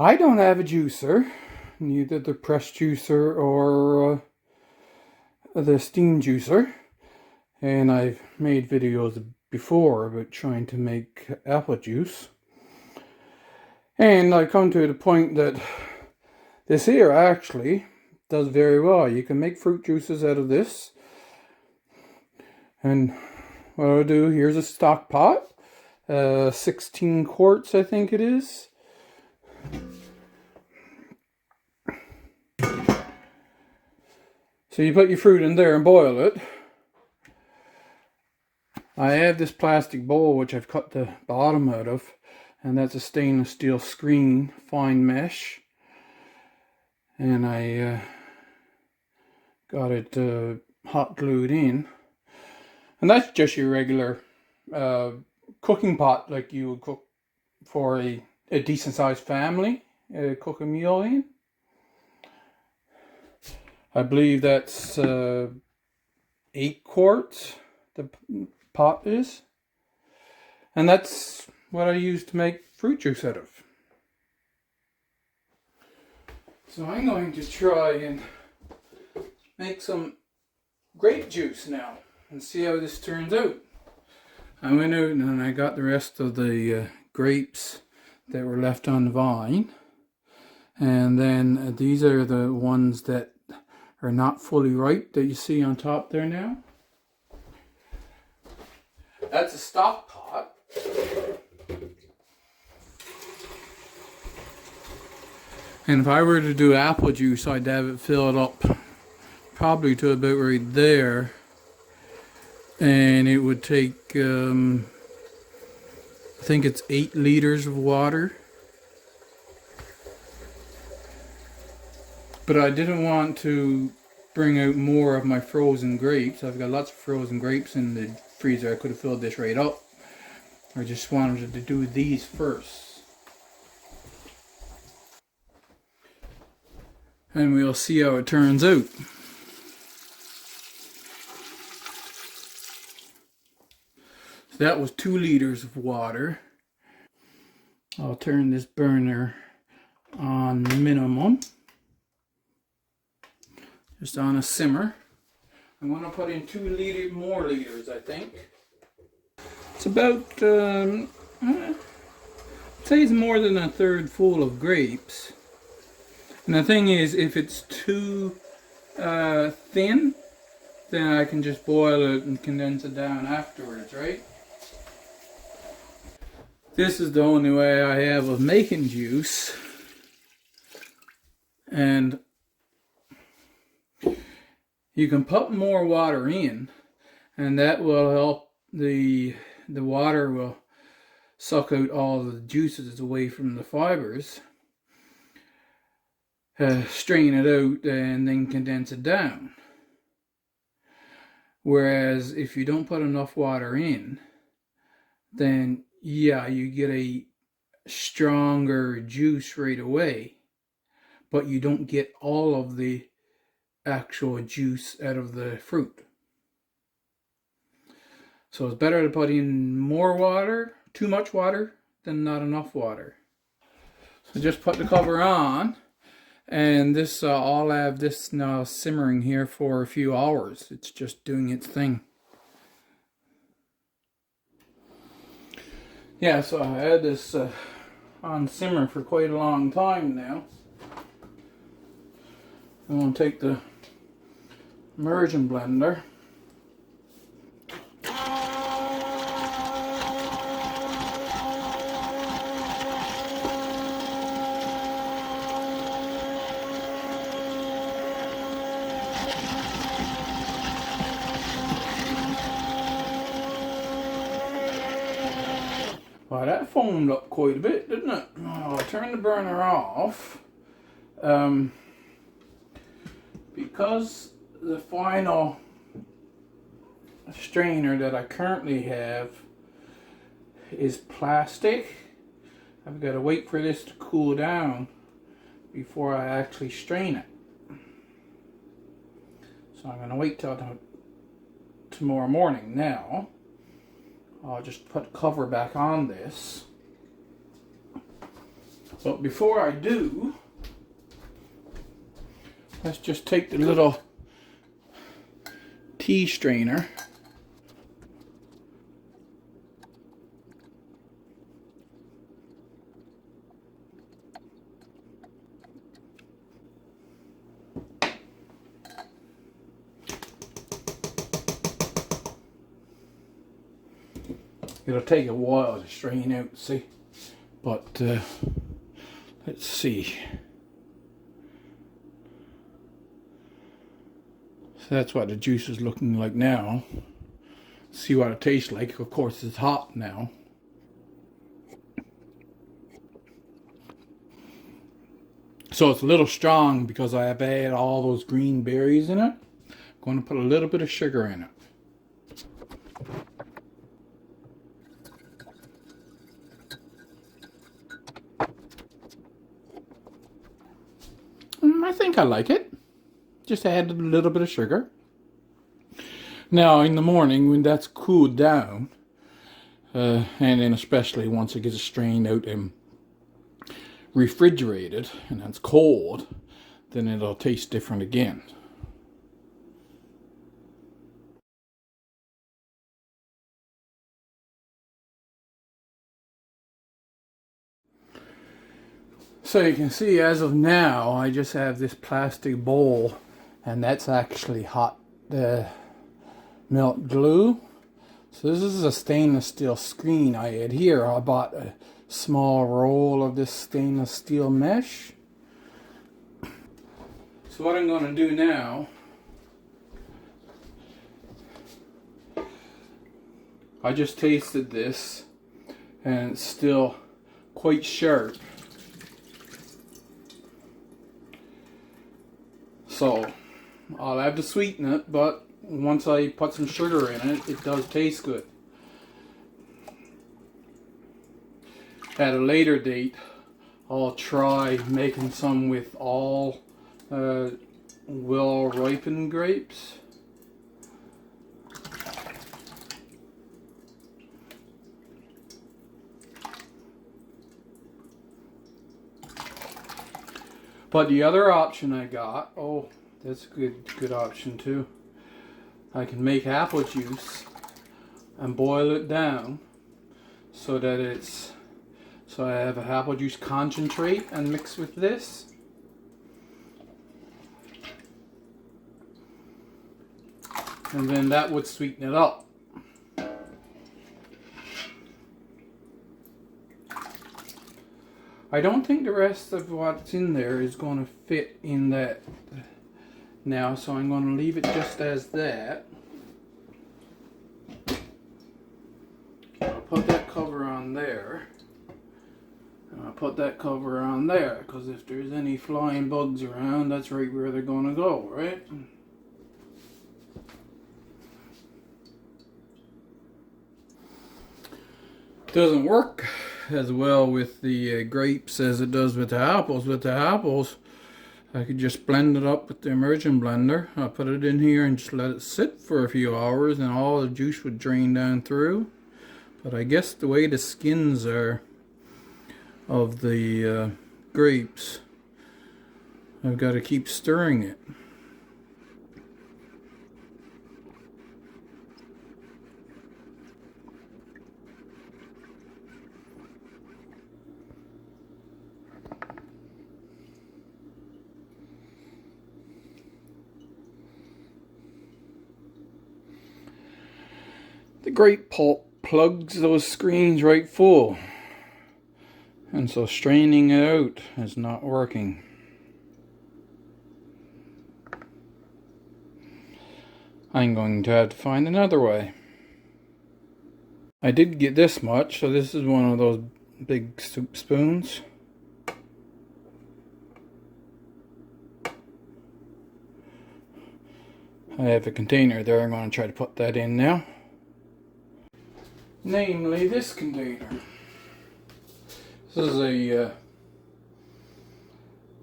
I don't have a juicer, neither the press juicer or the steam juicer, and I've made videos before about trying to make apple juice, and I come to the point that this here actually does very well. You can make fruit juices out of this, and what I'll do, here's a stock pot, 16 quarts I think it is. So you put your fruit in there and boil it. I have this plastic bowl which I've cut the bottom out of, and that's a stainless steel screen, fine mesh. And I got it hot glued in. And that's just your regular cooking pot like you would cook for a decent sized family, cook a meal in. I believe that's 8 quarts, the pot is. And that's what I use to make fruit juice out of. So I'm going to try and make some grape juice now and see how this turns out. I went out and I got the rest of the grapes that were left on the vine. And then these are the ones that are not fully ripe that you see on top there now. That's a stock pot. And if I were to do apple juice, I'd have it filled up probably to about right there. And it would take, I think it's 8 liters of water. But I didn't want to bring out more of my frozen grapes. I've got lots of frozen grapes in the freezer. I could have filled this right up. I just wanted to do these first. And we'll see how it turns out. So that was 2 liters of water. I'll turn this burner on minimum. Just on a simmer. I'm going to put in 2 more liters, I think. It's about, I'd say it's more than a third full of grapes. And the thing is, if it's too thin, then I can just boil it and condense it down afterwards, right? This is the only way I have of making juice. And you can put more water in, and that will help the water will suck out all the juices away from the fibers, strain it out, and then condense it down. Whereas if you don't put enough water in, then yeah, you get a stronger juice right away, but you don't get all of the actual juice out of the fruit. So it's better to put in more water, too much water, than not enough water. So just put the cover on, and this I'll have this now simmering here for a few hours. It's just doing its thing. Yeah, so I had this on simmer for quite a long time now. I'm going to take the immersion blender. Well, that foamed up quite a bit, didn't it? I'll turn the burner off. Because the final strainer that I currently have is plastic, I've got to wait for this to cool down before I actually strain it. So I'm going to wait till tomorrow morning. Now I'll just put the cover back on this, But before I do, let's just take the little tea strainer . It'll take a while to strain out, see? But let's see. So that's what the juice is looking like now. See what it tastes like. Of course, it's hot now. So it's a little strong because I have added all those green berries in it. I'm going to put a little bit of sugar in it. I think I like it. Just add a little bit of sugar. Now in the morning when that's cooled down, and then especially once it gets strained out and refrigerated and it's cold, then it'll taste different again. So you can see as of now I just have this plastic bowl, and that's actually hot melt glue. So this is a stainless steel screen I had here. I bought a small roll of this stainless steel mesh. So what I'm going to do now, I just tasted this and it's still quite sharp. So I'll have to sweeten it, but once I put some sugar in it, it does taste good. At a later date, I'll try making some with all well-ripened grapes. But the other option I got, oh, that's a good option too. I can make apple juice and boil it down so that so I have a apple juice concentrate and mix with this. And then that would sweeten it up. I don't think the rest of what's in there is going to fit in that now, so I'm going to leave it just as that. I'll put that cover on there. And I'll put that cover on there, because if there's any flying bugs around, that's right where they're going to go, right? Doesn't work as well with the grapes as it does with the apples. With the apples, I could just blend it up with the immersion blender. I'll put it in here and just let it sit for a few hours and all the juice would drain down through. But I guess the way the skins are of the grapes, I've got to keep stirring it. The grape pulp plugs those screens right full, and so straining it out is not working. I'm going to have to find another way. I did get this much, so this is one of those big soup spoons. I have a container there. I'm going to try to put that in now. Namely this container. This is a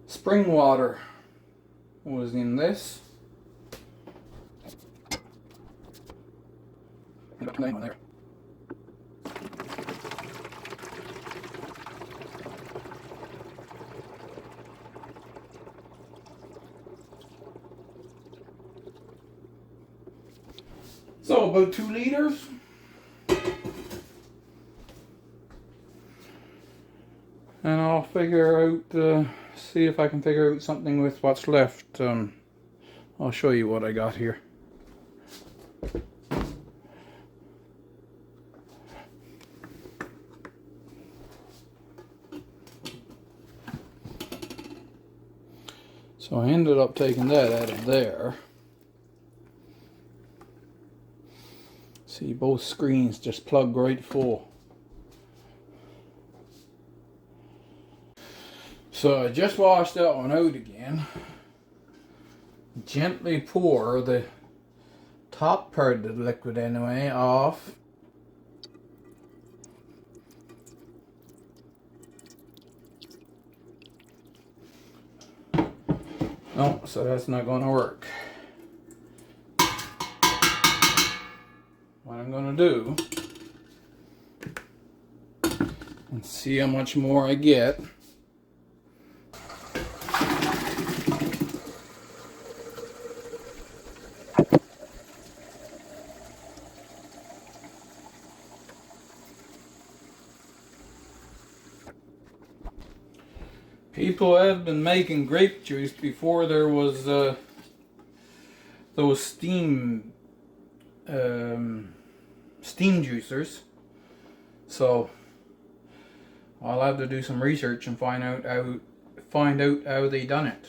spring water was in this. There. So about 2 liters. And I'll figure out, see if I can figure out something with what's left. I'll show you what I got here. So I ended up taking that out of there. See, both screens just plug right full. So I just washed that one out again. Gently pour the top part of the liquid anyway off. No, so that's not going to work. What I'm going to do, and see how much more I get. People have been making grape juice before there was those steam juicers. So I'll have to do some research and find out how they done it.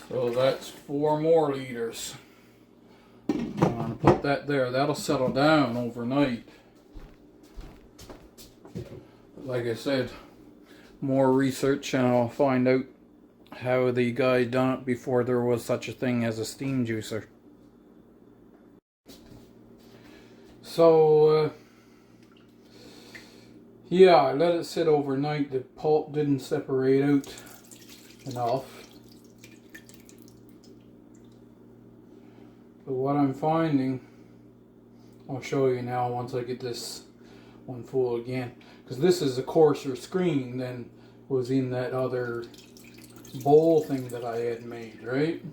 So that's 4 more liters. I'm going to put that there. That'll settle down overnight. But like I said, more research and I'll find out how the guy done it before there was such a thing as a steam juicer. So yeah, I let it sit overnight. The pulp didn't separate out enough. But what I'm finding, I'll show you now once I get this one full again. Because this is a coarser screen than was in that other bowl thing that I had made, right?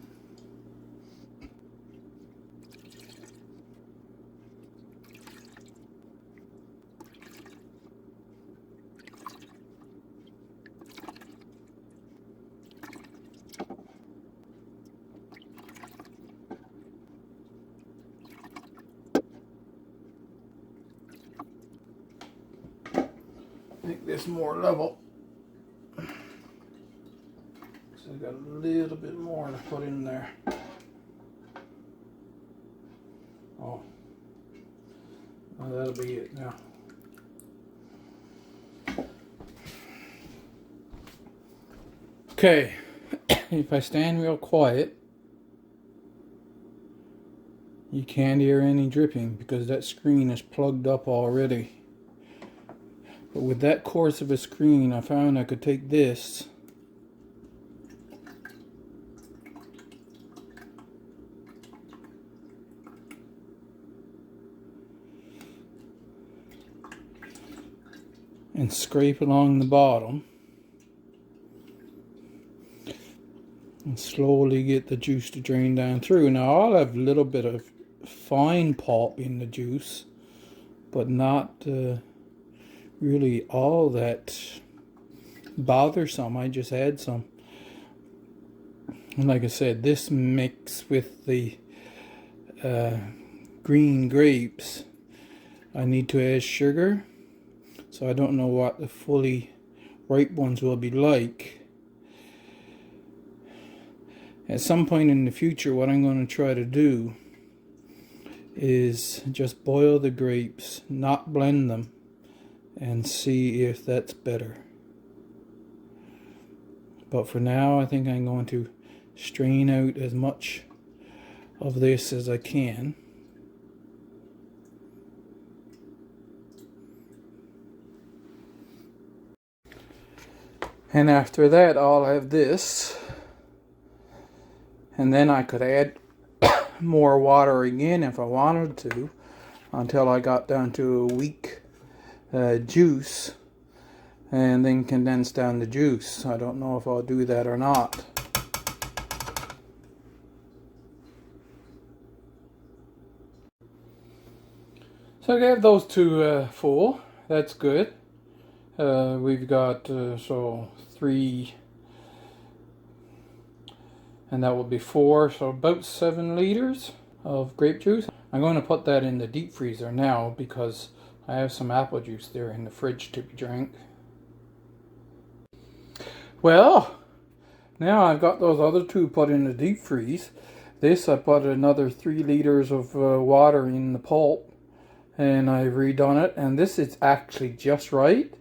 Make this more level. So I got a little bit more to put in there. Oh, well, that'll be it now. Okay, if I stand real quiet, you can't hear any dripping because that screen is plugged up already. But with that coarse of a screen, I found I could take this and scrape along the bottom and slowly get the juice to drain down through. Now I'll have a little bit of fine pulp in the juice, but not really all that bothersome. I just add some. And like I said, this mix with the green grapes, I need to add sugar. So I don't know what the fully ripe ones will be like. At some point in the future, what I'm going to try to do is just boil the grapes, not blend them, and see if that's better. But for now, I think I'm going to strain out as much of this as I can. And after that, I'll have this. And then I could add more watering in if I wanted to until I got down to a weak juice, and then condense down the juice. I don't know if I'll do that or not. So I gave those two full. That's good. We've got so 3, and that will be 4, so about 7 liters of grape juice. I'm going to put that in the deep freezer now because I have some apple juice there in the fridge to be drank. Well, now I've got those other 2 put in the deep freeze. This I put another 3 liters of water in the pulp, and I've redone it, and this is actually just right.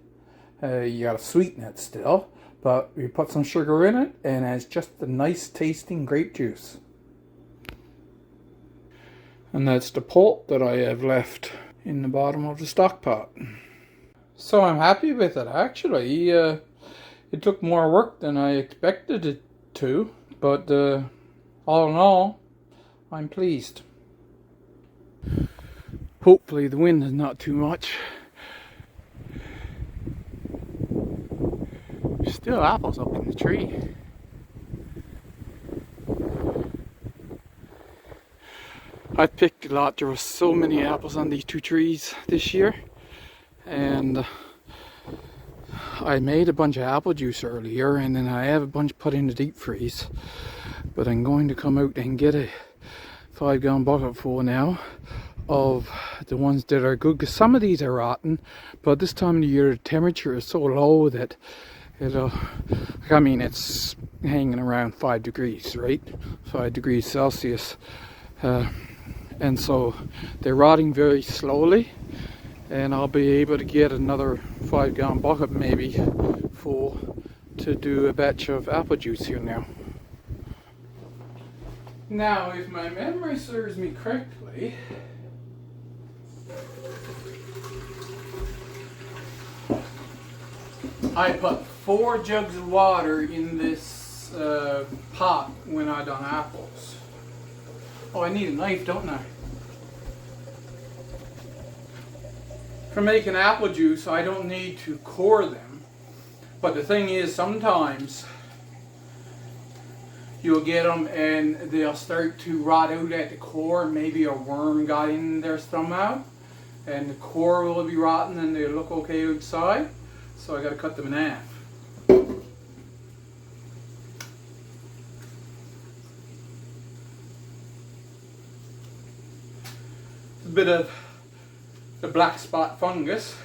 You gotta sweeten it still, but you put some sugar in it, and it's just a nice tasting grape juice. And that's the pulp that I have left in the bottom of the stock pot. So I'm happy with it, actually. It took more work than I expected it to, but all in all, I'm pleased. Hopefully the wind is not too much. There's still apples up in the tree. I picked a lot. There were so many apples on these 2 trees this year, and I made a bunch of apple juice earlier, and then I have a bunch put in the deep freeze. But I'm going to come out and get a 5-gallon bucket full now of the ones that are good, because some of these are rotten, but this time of the year the temperature is so low that it'll, I mean, it's hanging around 5 degrees, right? 5 degrees Celsius. And so they're rotting very slowly, and I'll be able to get another 5-gallon bucket maybe full to do a batch of apple juice here now. Now, if my memory serves me correctly, I put 4 jugs of water in this pot when I done apples. Oh, I need a knife, don't I? For making apple juice, I don't need to core them. But the thing is, sometimes you'll get them and they'll start to rot out at the core. Maybe a worm got in there somehow, and the core will be rotten and they look okay outside. So I got to cut them in half. A bit of the black spot fungus.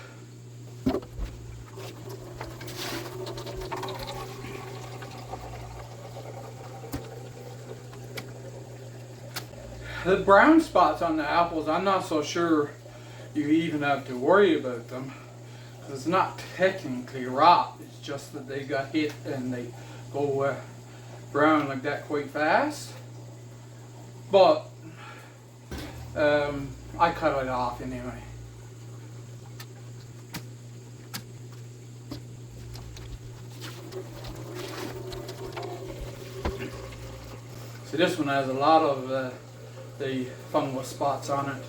The brown spots on the apples, I'm not so sure you even have to worry about them. It's not technically rot, it's just that they got hit and they go brown like that quite fast. But I cut it off anyway. So this one has a lot of the fungal spots on it,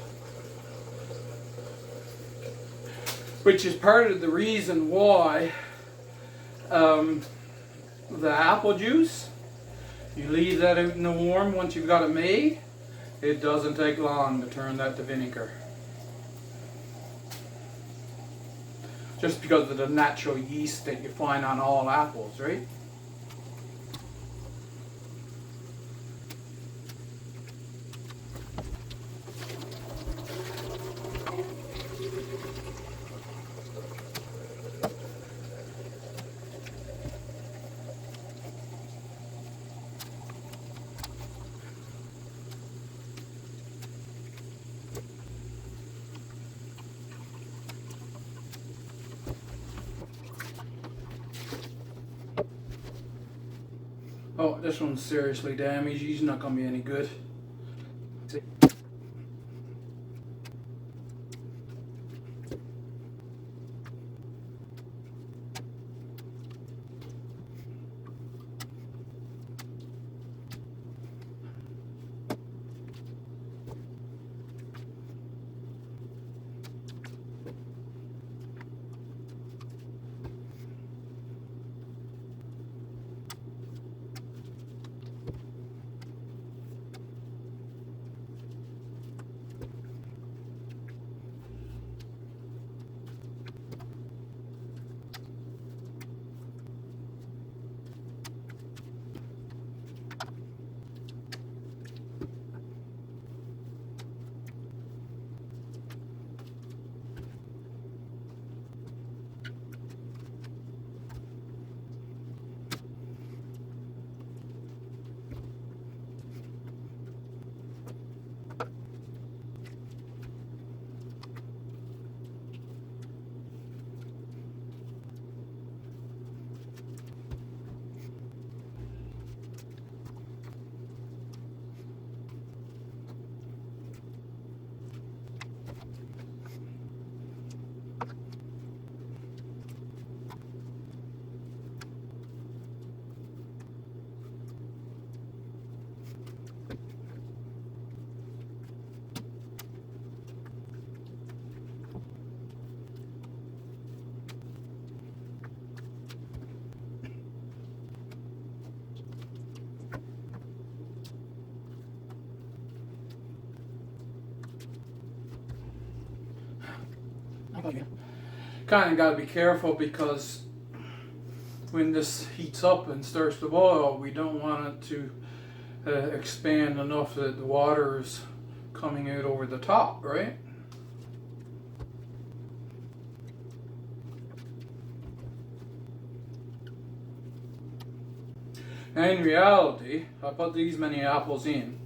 which is part of the reason why the apple juice, you leave that out in the warm once you've got it made, it doesn't take long to turn that to vinegar. Just because of the natural yeast that you find on all apples, right? Oh, this one's seriously damaged. He's not going to be any good. See? Okay. Kind of got to be careful because when this heats up and starts to boil, we don't want it to expand enough that the water is coming out over the top, right? Now in reality, I put these many apples in,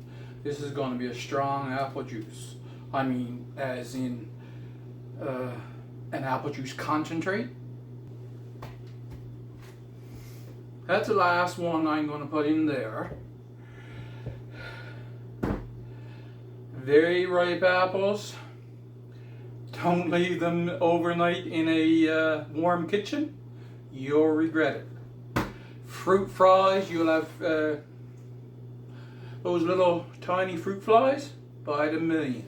this is going to be a strong apple juice. I mean, as in an apple juice concentrate. That's the last one I'm going to put in there. Very ripe apples. Don't leave them overnight in a warm kitchen. You'll regret it. Fruit flies, you'll have those little tiny fruit flies by the millions.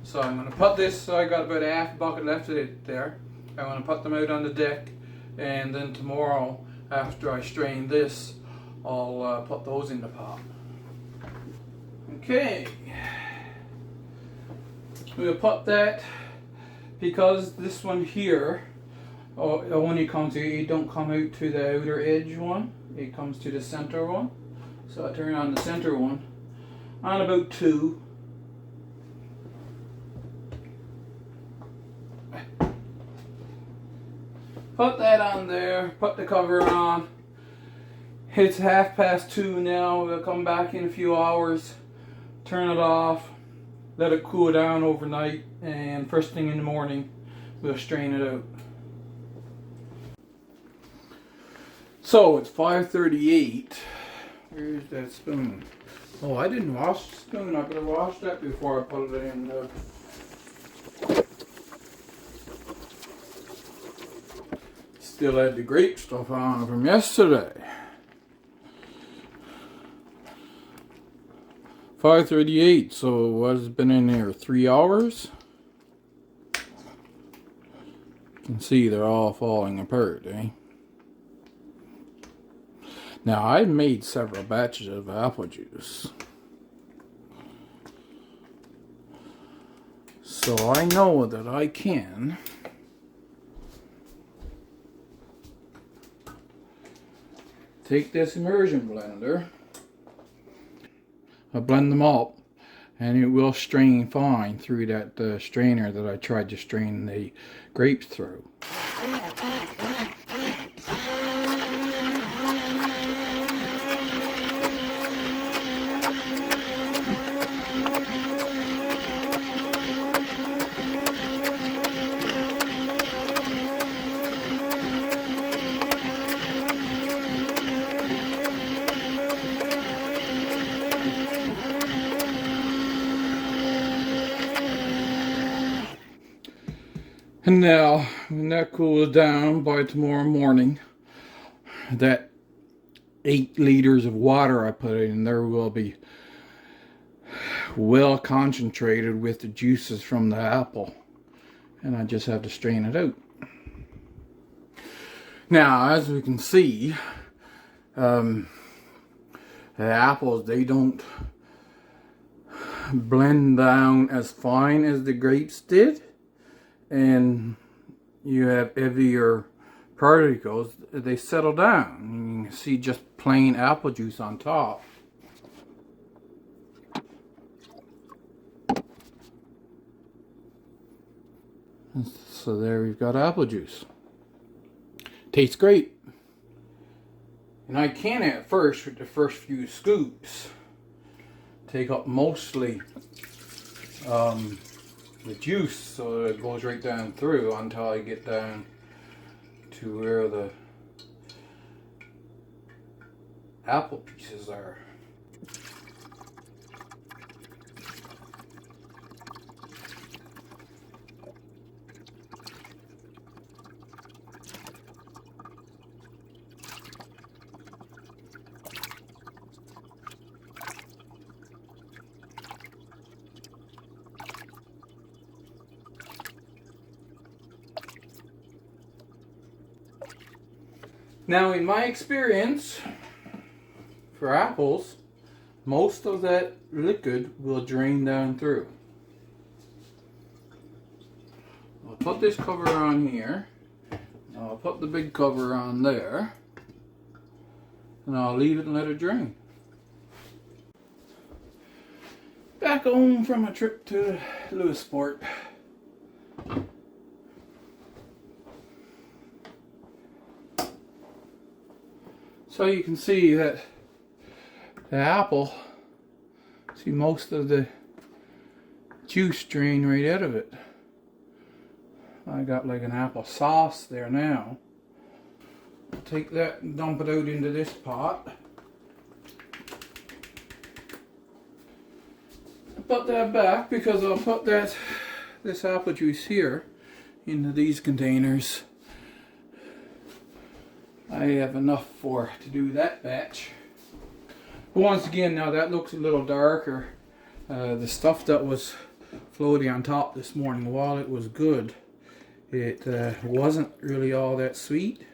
So I'm going to put this, I got about a half bucket left of it there. I'm going to put them out on the deck, and then tomorrow after I strain this, I'll put those in the pot. Okay, we'll put that, because this one here, when it comes to, it don't come out to the outer edge one, it comes to the center one. So I turn on the center one on about 2. Put that on there, put the cover on. It's 2:30 now. We'll come back in a few hours, turn it off, let it cool down overnight, and first thing in the morning we'll strain it out. So it's 5:38. Where's that spoon? Oh, I didn't wash the spoon. I better wash that before I put it in there. Still had the grape stuff on from yesterday. 5:38, so what has been in there? 3 hours? You can see they're all falling apart, eh? Now, I've made several batches of apple juice, so I know that I can take this immersion blender, I blend them up, and it will strain fine through that strainer that I tried to strain the grapes through. And now, when that cools down by tomorrow morning, that 8 liters of water I put in there will be well concentrated with the juices from the apple. And I just have to strain it out. Now, as we can see, the apples, they don't blend down as fine as the grapes did. And you have heavier particles, they settle down. You can see just plain apple juice on top. So there we've got apple juice. Tastes great. And I can at first, with the first few scoops, take up mostly the juice, so it goes right down through until I get down to where the apple pieces are. Now, in my experience, for apples, most of that liquid will drain down through. I'll put this cover on here. I'll put the big cover on there. And I'll leave it and let it drain. Back home from a trip to Lewisport. So you can see that the apple, see most of the juice drain right out of it. I got like an apple sauce there now. I'll take that and dump it out into this pot. Put that back because I'll put this apple juice here into these containers. I have enough to do that batch. But once again, now that looks a little darker. The stuff that was floating on top this morning, while it was good, it wasn't really all that sweet.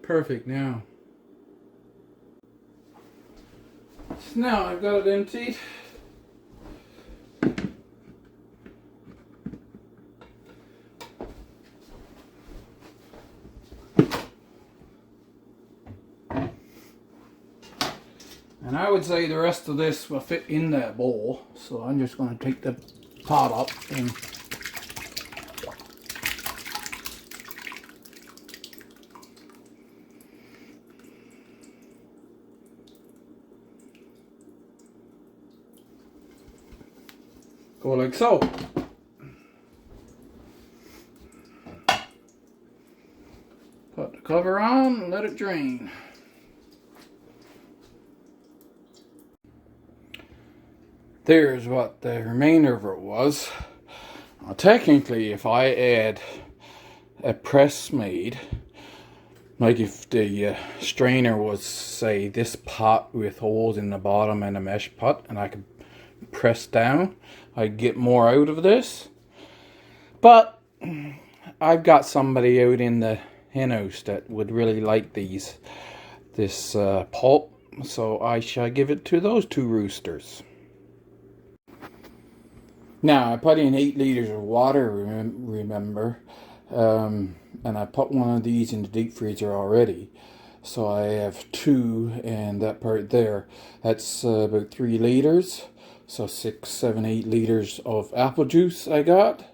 Perfect now. So now I've got it emptied. And I would say the rest of this will fit in that bowl. So I'm just going to take the pot up and go like so. Put the cover on and let it drain. There's what the remainder of it was. Now, technically, if I add a press made, like if the strainer was, say, this pot with holes in the bottom and a mesh pot, and I could press down, I'd get more out of this. But I've got somebody out in the hen house that would really like this pulp, so I shall give it to those two roosters. Now I put in 8 liters of water, remember, and I put one of these in the deep freezer already. So I have 2, and that part there, that's about 3 liters. So 6, 7, 8 liters of apple juice I got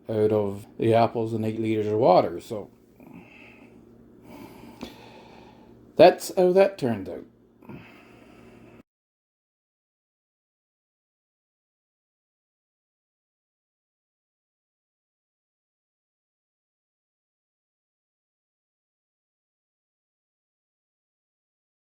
out of the apples and 8 liters of water. So that's how that turned out.